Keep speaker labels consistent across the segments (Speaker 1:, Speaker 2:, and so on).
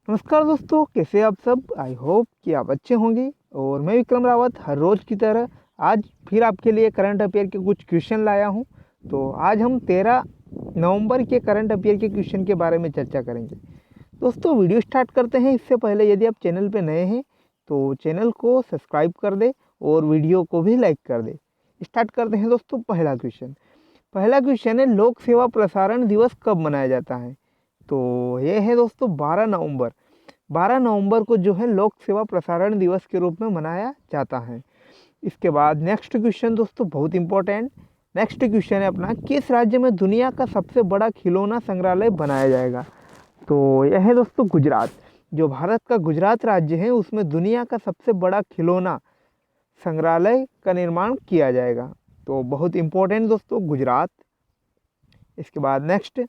Speaker 1: नमस्कार दोस्तों, कैसे आप सब। आई होप कि आप अच्छे होंगे। और मैं विक्रम रावत हर रोज़ की तरह आज फिर आपके लिए करंट अफेयर के कुछ क्वेश्चन लाया हूं। तो आज हम 13 नवंबर के करंट अफेयर के क्वेश्चन के बारे में चर्चा करेंगे। दोस्तों, वीडियो स्टार्ट करते हैं इससे पहले यदि आप चैनल पर नए हैं तो चैनल को सब्सक्राइब कर दे और वीडियो को भी लाइक कर दे। स्टार्ट करते हैं दोस्तों। पहला क्वेश्चन है, लोक सेवा प्रसारण दिवस कब मनाया जाता है। तो ये है दोस्तों 12 नवंबर को जो है लोक सेवा प्रसारण दिवस के रूप में मनाया जाता है। इसके बाद नेक्स्ट क्वेश्चन दोस्तों बहुत इंपॉर्टेंट। नेक्स्ट क्वेश्चन है अपना, किस राज्य में दुनिया का सबसे बड़ा खिलौना संग्रहालय बनाया जाएगा। तो यह है दोस्तों गुजरात। जो भारत का गुजरात राज्य है उसमें दुनिया का सबसे बड़ा खिलौना संग्रहालय का निर्माण किया जाएगा। तो बहुत इंपॉर्टेंट दोस्तों गुजरात। इसके बाद नेक्स्ट,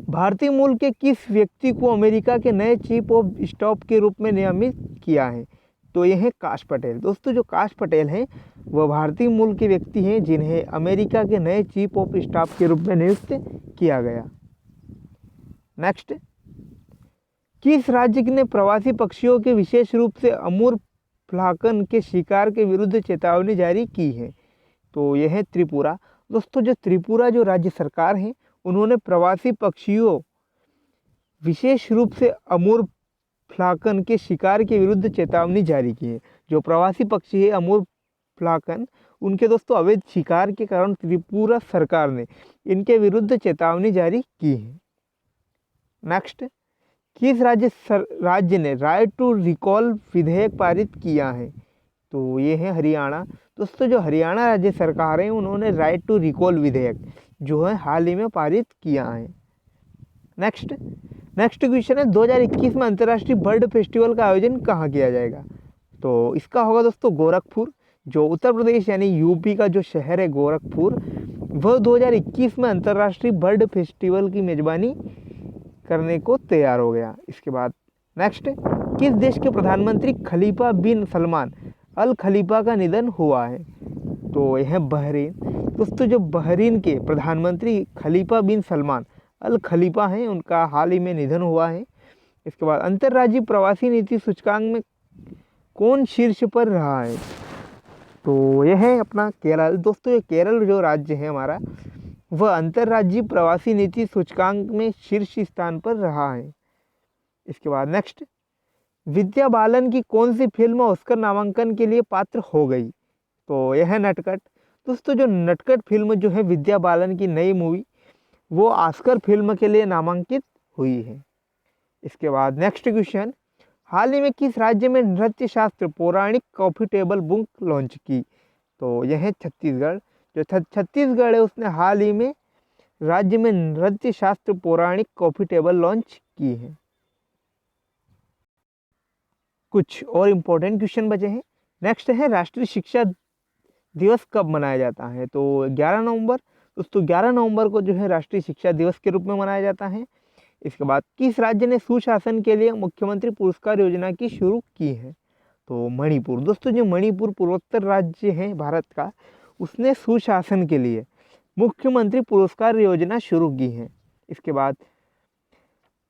Speaker 1: भारतीय मूल के किस व्यक्ति को अमेरिका के नए चीफ ऑफ स्टाफ के रूप में नियमित किया है। तो यह है काश पटेल। दोस्तों, जो काश पटेल हैं वह भारतीय मूल के व्यक्ति हैं जिन्हें अमेरिका के नए चीफ ऑफ स्टाफ के रूप में नियुक्त किया गया। नेक्स्ट, किस राज्य ने प्रवासी पक्षियों के विशेष रूप से अमूर फ्लाकन के शिकार के विरुद्ध चेतावनी जारी की है। तो यह है त्रिपुरा। दोस्तों, जो त्रिपुरा जो राज्य सरकार है उन्होंने प्रवासी पक्षियों विशेष रूप से अमूर फ्लाकन के शिकार के विरुद्ध चेतावनी जारी की है। जो प्रवासी पक्षी है अमूर फ्लाकन, उनके दोस्तों अवैध शिकार के कारण त्रिपुरा सरकार ने इनके विरुद्ध चेतावनी जारी की है। नेक्स्ट, किस राज्य ने राइट टू रिकॉल विधेयक पारित किया है। तो ये है हरियाणा। दोस्तों, जो हरियाणा राज्य सरकार है उन्होंने राइट टू रिकॉल विधेयक जो है हाल ही में पारित किया है। नेक्स्ट क्वेश्चन है, 2021 में अंतर्राष्ट्रीय बर्ड फेस्टिवल का आयोजन कहाँ किया जाएगा। तो इसका होगा दोस्तों गोरखपुर। जो उत्तर प्रदेश यानी यूपी का जो शहर है गोरखपुर, वह 2021 में अंतर्राष्ट्रीय बर्ड फेस्टिवल की मेजबानी करने को तैयार हो गया। इसके बाद नेक्स्ट, किस देश के प्रधानमंत्री खलीफा बिन सलमान अल खलीफा का निधन हुआ है। तो यह है बहरीन। दोस्तों, जो बहरीन के प्रधानमंत्री खलीफा बिन सलमान अल खलीफा हैं उनका हाल ही में निधन हुआ है। इसके बाद अंतर्राज्यीय प्रवासी नीति सूचकांक में कौन शीर्ष पर रहा है। तो यह है अपना केरल। दोस्तों, ये केरल जो राज्य है हमारा वह अंतर्राज्यीय प्रवासी नीति सूचकांक में शीर्ष स्थान पर रहा है। इसके बाद नेक्स्ट, विद्या बालन की कौन सी फिल्म ऑस्कर नामांकन के लिए पात्र हो गई। तो यह है नटखट। दोस्तों, जो नटखट फिल्म जो है विद्या बालन की नई मूवी वो ऑस्कर फिल्म के लिए नामांकित हुई है। इसके बाद नेक्स्ट क्वेश्चन, हाल ही में किस राज्य में नृत्य शास्त्र पौराणिक कॉफी टेबल बुक लॉन्च की। तो यह है छत्तीसगढ़। जो छत्तीसगढ़ है उसने हाल ही में राज्य में नृत्य शास्त्र पौराणिक कॉफी टेबल लॉन्च की है। कुछ और इम्पोर्टेंट क्वेश्चन बचे हैं। नेक्स्ट है, राष्ट्रीय शिक्षा दिवस कब मनाया जाता है। तो 11 नवंबर। दोस्तों, 11 नवंबर को जो है राष्ट्रीय शिक्षा दिवस के रूप में मनाया जाता है। इसके बाद किस राज्य ने सुशासन के लिए मुख्यमंत्री पुरस्कार योजना की शुरू की है। तो मणिपुर। दोस्तों, जो मणिपुर पूर्वोत्तर राज्य है भारत का, उसने सुशासन के लिए मुख्यमंत्री पुरस्कार योजना शुरू की है। इसके बाद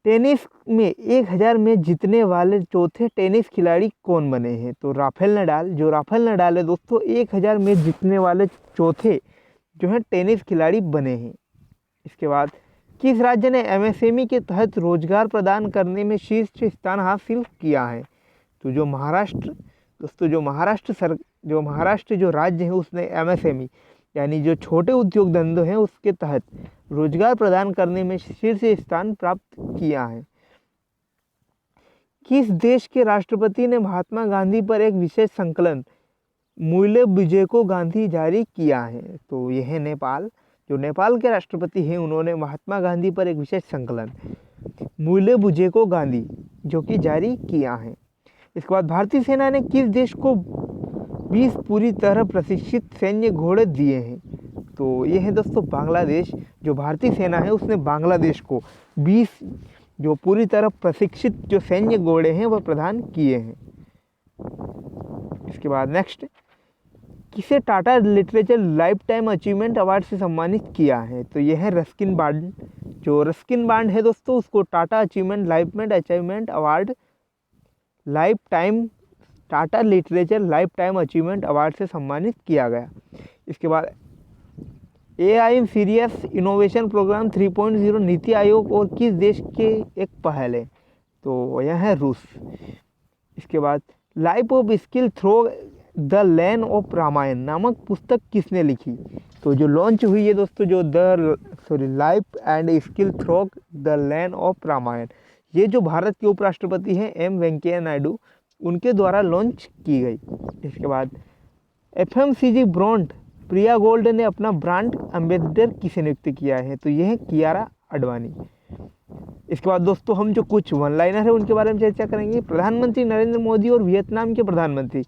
Speaker 1: टेनिस में 1000 में जीतने वाले चौथे टेनिस खिलाड़ी कौन बने हैं। तो राफेल नडाल। जो राफेल नडाल है दोस्तों 1000 में जीतने वाले चौथे जो है टेनिस खिलाड़ी बने हैं। इसके बाद किस राज्य ने एमएसएमई के तहत रोजगार प्रदान करने में शीर्ष स्थान हासिल किया है। तो जो महाराष्ट्र। दोस्तों, जो महाराष्ट्र जो राज्य है उसने एमएसएमई यानी जो छोटे उद्योग धंधे हैं उसके तहत रोजगार प्रदान करने में शीर्ष स्थान प्राप्त किया है। किस देश के राष्ट्रपति ने महात्मा गांधी पर एक विशेष संकलन मूल्य विजयको गांधी जारी किया है। तो यह है नेपाल। जो नेपाल के राष्ट्रपति हैं उन्होंने महात्मा गांधी पर एक विशेष संकलन मूल्य विजयको गांधी जो कि जारी किया है। इसके बाद भारतीय सेना ने किस देश को 20 पूरी तरह प्रशिक्षित सैन्य घोड़े दिए हैं। तो ये है दोस्तों बांग्लादेश। जो भारतीय सेना है उसने बांग्लादेश को 20 जो पूरी तरह प्रशिक्षित जो सैन्य घोड़े हैं वह प्रदान किए हैं। इसके बाद नेक्स्ट, किसे Tata literature life time achievement award से सम्मानित किया है। तो यह है रस्किन बॉन्ड जो रस्किन बांड है दोस्तों, उसको Tata achievement award Tata literature life time achievement award से सम्मानित किया गया। इसके बाद AI serious innovation programme 3.0 NITI Aayog और किस देश के एक पहल है, तो यह है रूस। इसके बाद life of skill through the land of Ramayana नामक पुस्तक किसने लिखी, तो जो लॉन्च हुई है दोस्तों, जो life and skill through the land of Ramayana, ये जो भारत के उपराष्ट्रपति हैं M वेंकैया नायडू, उनके द्वारा लॉन्च की गई। इसके बाद FMCG ब्रांड प्रिया गोल्ड ने अपना ब्रांड एम्बेसडर किसे नियुक्त किया है, तो यह है कियारा आडवाणी। इसके बाद दोस्तों हम जो कुछ वन लाइनर है उनके बारे में चर्चा करेंगे। प्रधानमंत्री नरेंद्र मोदी और वियतनाम के प्रधानमंत्री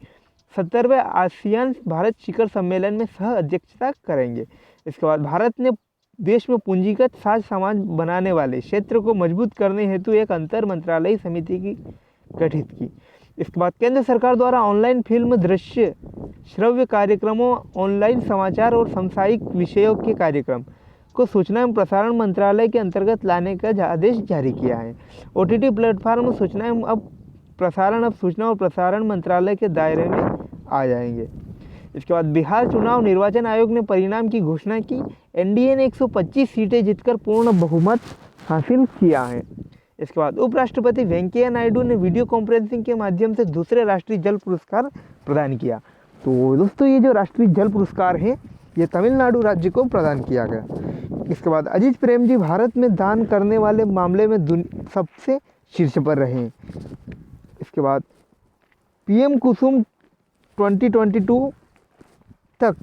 Speaker 1: 70वें आसियान भारत शिखर सम्मेलन में सह अध्यक्षता करेंगे। इसके बाद भारत ने देश में पूंजीगत साज सामान बनाने वाले क्षेत्र को मजबूत करने हेतु एक अंतर मंत्रालयी समिति की गठित की। इसके बाद केंद्र सरकार द्वारा ऑनलाइन फिल्म, दृश्य श्रव्य कार्यक्रमों, ऑनलाइन समाचार और समसामयिक विषयों के कार्यक्रम को सूचना एवं प्रसारण मंत्रालय के अंतर्गत लाने का आदेश जारी किया है। OTT प्लेटफॉर्म सूचना और प्रसारण मंत्रालय के दायरे में आ जाएंगे। इसके बाद बिहार चुनाव निर्वाचन आयोग ने परिणाम की घोषणा की। NDA ने 125 सीटें जीतकर पूर्ण बहुमत हासिल किया है। इसके बाद उपराष्ट्रपति वेंकैया नायडू ने वीडियो कॉन्फ्रेंसिंग के माध्यम से दूसरे राष्ट्रीय जल पुरस्कार प्रदान किया। तो दोस्तों ये जो राष्ट्रीय जल पुरस्कार है ये तमिलनाडु राज्य को प्रदान किया गया। इसके बाद अजीत प्रेम जी भारत में दान करने वाले मामले में सबसे शीर्ष पर रहे। इसके बाद PM कुसुम 2022 तक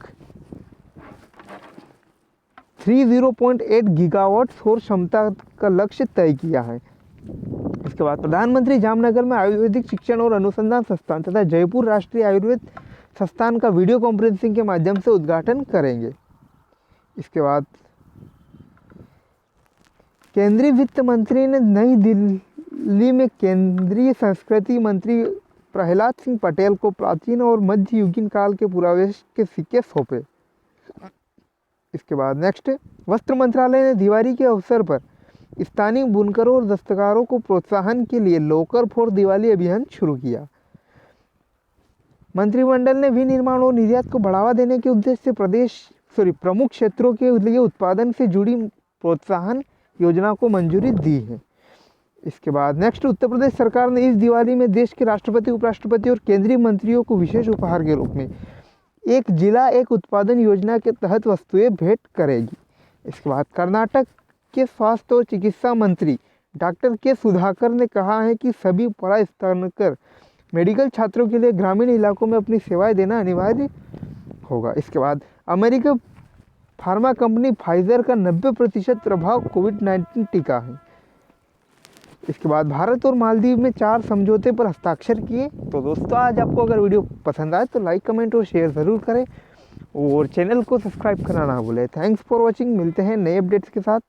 Speaker 1: 30.8 गीगावाट सौर क्षमता का लक्ष्य तय किया है। इसके बाद प्रधानमंत्री जामनगर में आयुर्वेदिक शिक्षण और अनुसंधान संस्थान तथा जयपुर राष्ट्रीय आयुर्वेद संस्थान का वीडियो कॉन्फ्रेंसिंग के माध्यम से उद्घाटन करेंगे। इसके बाद केंद्रीय वित्त मंत्री ने नई दिल्ली में केंद्रीय संस्कृति मंत्री प्रहलाद सिंह पटेल को प्राचीन और मध्ययुगीन काल के पुरावस्तु के सिक्के सौंपे। इसके बाद नेक्स्ट, वस्त्र मंत्रालय ने दिवाली के अवसर पर स्थानीय बुनकरों और दस्तकारों को प्रोत्साहन के लिए लोकर फॉर दिवाली अभियान शुरू किया। मंत्रिमंडल ने विनिर्माण और निर्यात को बढ़ावा देने के उद्देश्य से प्रमुख क्षेत्रों के लिए उत्पादन से जुड़ी प्रोत्साहन योजना को मंजूरी दी है। इसके बाद नेक्स्ट, उत्तर प्रदेश सरकार ने इस दिवाली में देश के राष्ट्रपति, उपराष्ट्रपति और केंद्रीय मंत्रियों को विशेष उपहार के रूप में एक जिला एक उत्पादन योजना के तहत वस्तुएं भेंट करेगी। इसके बाद कर्नाटक के स्वास्थ्य और चिकित्सा मंत्री डॉक्टर के सुधाकर ने कहा है कि सभी परास्नातक मेडिकल छात्रों के लिए ग्रामीण इलाकों में अपनी सेवाएं देना अनिवार्य होगा। इसके बाद अमेरिकी फार्मा कंपनी फाइजर का 90% प्रभाव कोविड-19 टीका है। इसके बाद भारत और मालदीव में 4 समझौते पर हस्ताक्षर किए। तो दोस्तों आज आपको अगर वीडियो पसंद आए तो लाइक, कमेंट और शेयर ज़रूर करें और चैनल को सब्सक्राइब करना ना भूलें। Thanks for watching. मिलते हैं नए अपडेट्स के साथ।